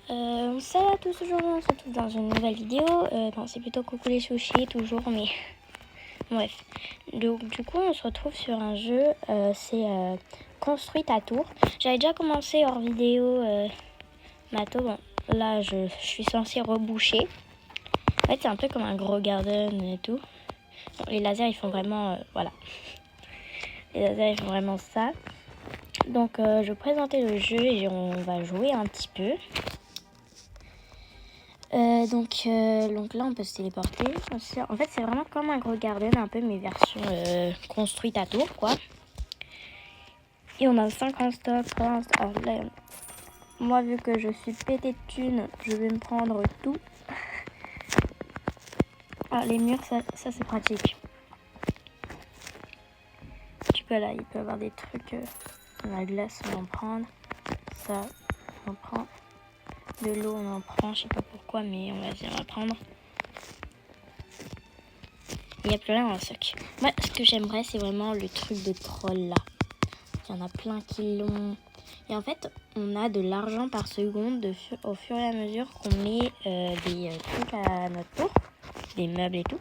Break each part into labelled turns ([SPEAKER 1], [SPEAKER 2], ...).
[SPEAKER 1] Salut à tous, aujourd'hui on se retrouve dans une nouvelle vidéo. Non, c'est plutôt coucou les sushis toujours, mais bref. Donc du coup on se retrouve sur un jeu, c'est Construis ta tour. J'avais déjà commencé hors vidéo ma tour. Bon, là je suis censée reboucher. En fait c'est un peu comme un gros garden et tout. Bon, les lasers ils font vraiment, voilà. Les lasers ils font vraiment ça. Donc je vais présenter le jeu et on va jouer un petit peu. Donc là on peut se téléporter. En fait c'est vraiment comme un gros garden, un peu mes versions construites à tour quoi. Et on a 50 stocks. Alors là, moi vu que je suis pété de thunes, je vais me prendre tout. Ah les murs ça c'est pratique. Tu peux là, il peut y avoir des trucs. La glace on va en prendre. Ça on en prend. De l'eau on en prend, je sais pas pourquoi mais on va prendre. Il y a plein en stock. Moi ce que j'aimerais c'est vraiment le truc de troll là. Il y en a plein qui l'ont. Et en fait, on a de l'argent par seconde au fur et à mesure qu'on met des trucs à notre tour, des meubles et tout.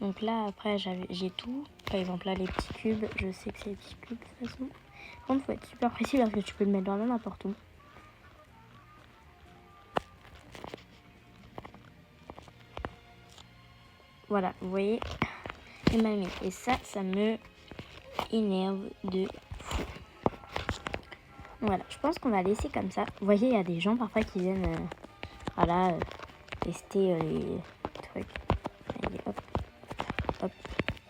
[SPEAKER 1] Donc là, après, j'ai tout. Par exemple, là, les petits cubes, je sais que c'est les petits cubes de toute façon. Par contre, il faut être super précis parce que tu peux le mettre vraiment n'importe où. Voilà, vous voyez, il m'a mis. Et ça me énerve de fou. Voilà, je pense qu'on va laisser comme ça. Vous voyez, il y a des gens parfois qui viennent tester les trucs. Allez, hop, hop,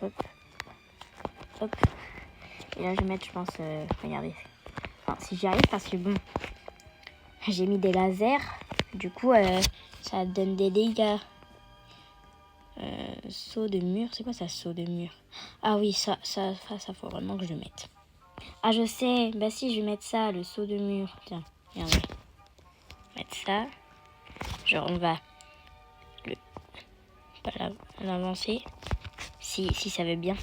[SPEAKER 1] hop, hop. Et là, je vais mettre, je pense, regardez. Enfin, si j'y arrive, parce que bon, j'ai mis des lasers. Du coup, ça donne des dégâts. Saut de mur, c'est quoi ça, saut de mur? Ah oui, ça faut vraiment que je le mette. Ah, je sais, bah si, je vais mettre ça, le saut de mur. Tiens, regardez. Mettre ça. Genre, on va pas l'avancer. Si ça veut bien.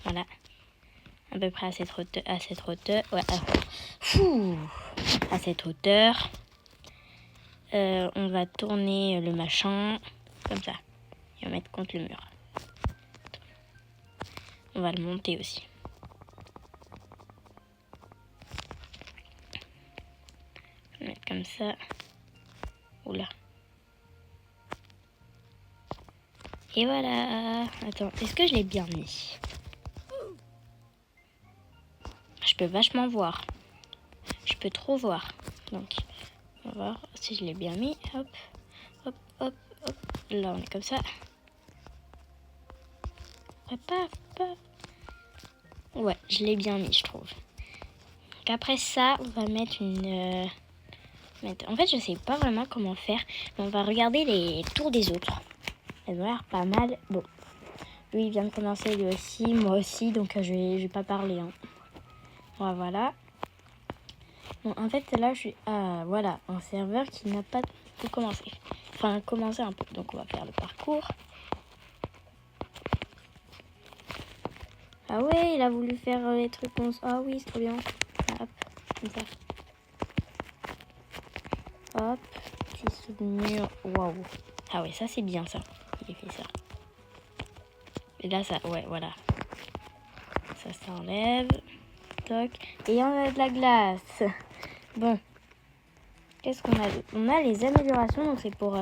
[SPEAKER 1] Voilà. À peu près à cette hauteur. Ouais, à cette hauteur. On va tourner le machin. Comme ça. Et on va mettre contre le mur. On va le monter aussi. On va mettre comme ça. Oula. Et voilà. Attends, est-ce que je l'ai bien mis? Je peux vachement voir. Je peux trop voir. Donc, on va voir si je l'ai bien mis. Hop, hop, hop, hop. Là, on est comme ça. Paf, paf. Ouais, je l'ai bien mis, je trouve. Donc après ça, on va mettre une... En fait, je sais pas vraiment comment faire. Mais on va regarder les tours des autres. Elles ont l'air pas mal. Bon, lui, il vient de commencer, lui aussi, moi aussi. Donc, je vais pas parler. Hein. Voilà. Bon, en fait, là, je suis... Ah, voilà, un serveur qui n'a pas tout commencé. Enfin, commencé un peu. Donc, on va faire le parcours. Ah ouais, il a voulu faire les trucs. Ah oui, c'est trop bien. Hop, comme ça. Hop, petit souvenir. Waouh. Ah ouais, ça c'est bien ça. Il a fait ça. Et là, ça, ouais, voilà. Ça s'enlève. Toc. Et on a de la glace. Bon. Qu'est-ce qu'on a? On a les améliorations, donc c'est pour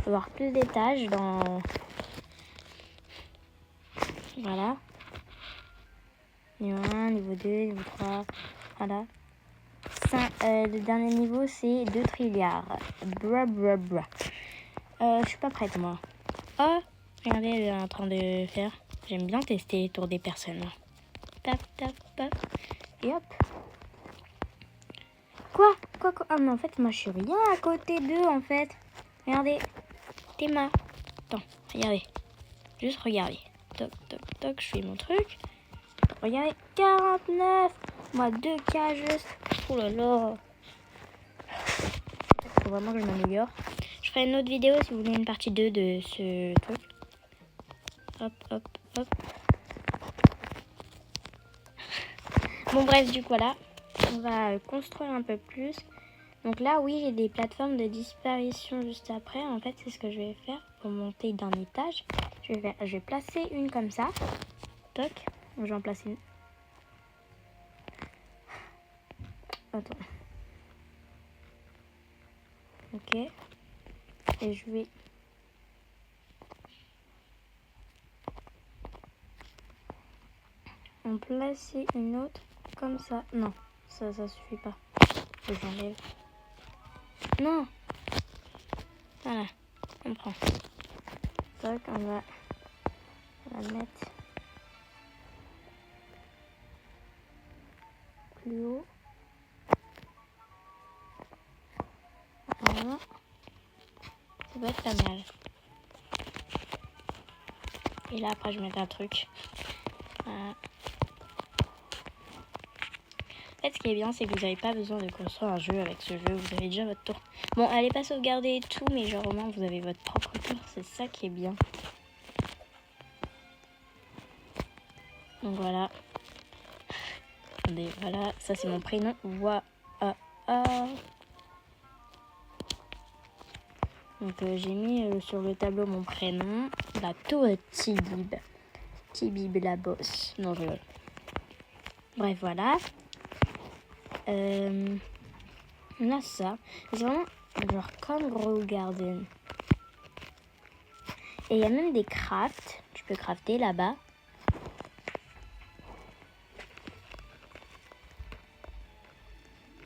[SPEAKER 1] avoir plus d'étages dans... Voilà. Niveau 1, niveau 2, niveau 3. Voilà. Le dernier niveau, c'est 2 trilliards. Bra, bra, bra. Je suis pas prête, moi. Oh, regardez, elle est en train de faire. J'aime bien tester les tours des personnes. Tap, tap, tap. Et hop. Quoi? Ah, mais en fait, moi, je suis rien à côté d'eux, en fait. Regardez. Théma. Attends, regardez. Juste regardez. Toc, toc, toc, je fais mon truc. Regardez, 49. Moi, 2K juste. Oh là là. Faut vraiment que je m'améliore. Je ferai une autre vidéo si vous voulez une partie 2 de ce truc. Hop, hop, hop. Bon, bref, du coup, voilà. on va construire un peu plus. Donc là, oui, j'ai des plateformes de disparition juste après. En fait, c'est ce que je vais faire pour monter d'un étage. Je vais placer une comme ça. Toc. Je vais en placer une. Attends. Ok. Et je vais... en placer une autre comme ça. Non, ça suffit pas. Je l'enlève. Non. Voilà. On prend. Toc, on va mettre plus haut. Voilà. Ça va être pas mal. Et là, après, je mets un truc. Voilà. En fait, ce qui est bien, c'est que vous n'avez pas besoin de construire un jeu avec ce jeu. Vous avez déjà votre tour. Bon, elle n'est pas sauvegardée et tout, mais genre au moins, vous avez votre propre tour. C'est ça qui est bien. Donc voilà. Attendez, voilà. Ça, c'est mon prénom. Voilà. Donc j'ai mis sur le tableau mon prénom. La tour Tibib. Tibib la bosse. Non, je... Bref, voilà. On a ça. C'est vraiment genre comme Grow Garden. Et il y a même des crafts. Tu peux crafter là-bas.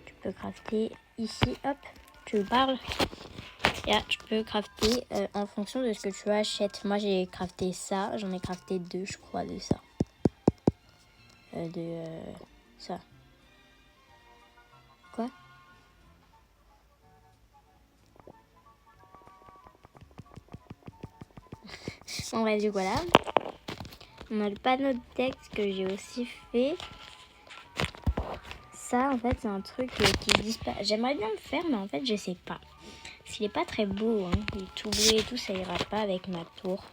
[SPEAKER 1] Tu peux crafter ici. Hop, tu parles. Là, tu peux crafter en fonction de ce que tu achètes. Moi, j'ai crafté ça. J'en ai crafté 2, je crois, de ça. Ça. Quoi? Bon, bref, du voilà. On a le panneau de texte que j'ai aussi fait. Ça, en fait, c'est un truc qui disparaît. J'aimerais bien le faire, mais en fait, je sais pas. Parce qu'il est pas très beau, hein. Il est tout bleu et tout, ça ira pas avec ma tour.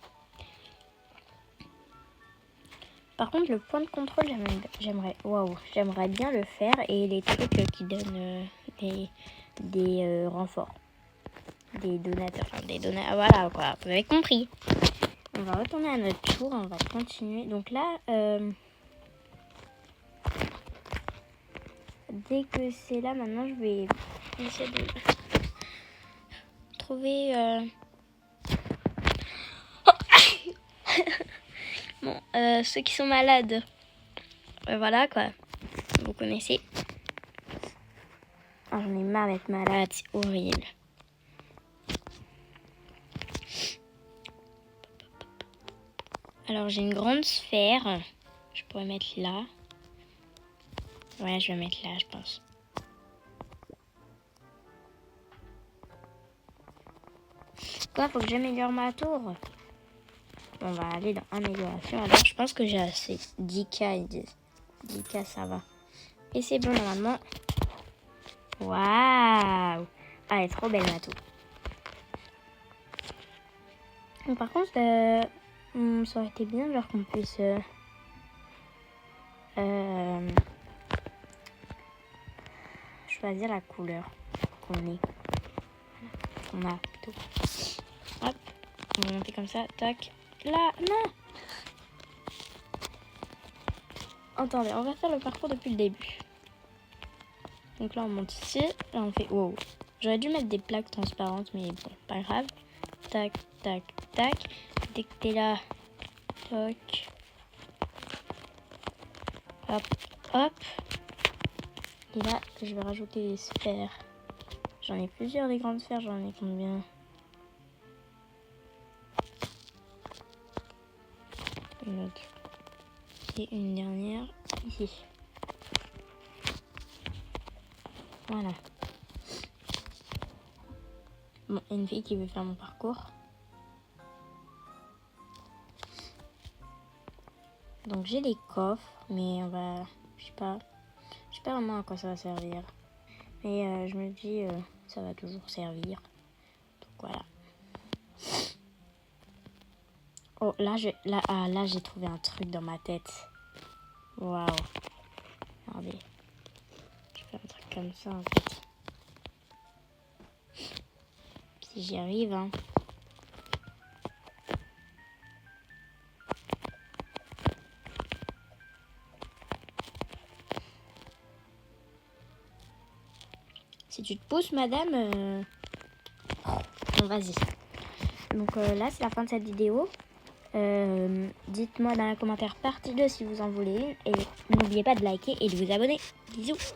[SPEAKER 1] Par contre, le point de contrôle, j'aimerais bien le faire. Et les trucs qui donnent des renforts. Des donateurs. Enfin, voilà, quoi. Vous avez compris. On va retourner à notre tour. On va continuer. Donc là, dès que c'est là, maintenant, je vais essayer de trouver... Bon, ceux qui sont malades, voilà quoi, vous connaissez. Oh, j'en ai marre d'être malade, c'est horrible. Alors j'ai une grande sphère, je pourrais mettre là. Ouais, je vais mettre là, je pense. Quoi, faut que j'améliore ma tour? On va aller dans amélioration. Alors je pense que j'ai assez. 10K, ils disent. 10K, ça va. Et c'est bon normalement. Waouh! Ah, elle est trop belle ma tour. Bon, par contre, ça aurait été bien genre qu'on puisse choisir la couleur qu'on a plutôt. Hop, on va monter comme ça, tac. Là, non! Attendez, on va faire le parcours depuis le début. Donc là, on monte ici. Là, on fait wow. J'aurais dû mettre des plaques transparentes, mais bon, pas grave. Tac, tac, tac. Dès que t'es là, toc. Hop, hop. Et là, je vais rajouter des sphères. J'en ai plusieurs des grandes sphères, j'en ai combien? Une autre. Et une dernière ici. Voilà. Bon, une fille qui veut faire mon parcours. Donc j'ai des coffres, mais on va... Je sais pas vraiment à quoi ça va servir. Mais je me dis, ça va toujours servir. Donc voilà. Oh, là, j'ai trouvé un truc dans ma tête. Waouh. Regardez. comme ça en fait. Si j'y arrive, hein. Si tu te pousses, madame, bon, vas-y. Donc là, c'est la fin de cette vidéo. Dites-moi dans les commentaires partie 2 si vous en voulez une. Et n'oubliez pas de liker et de vous abonner. Bisous.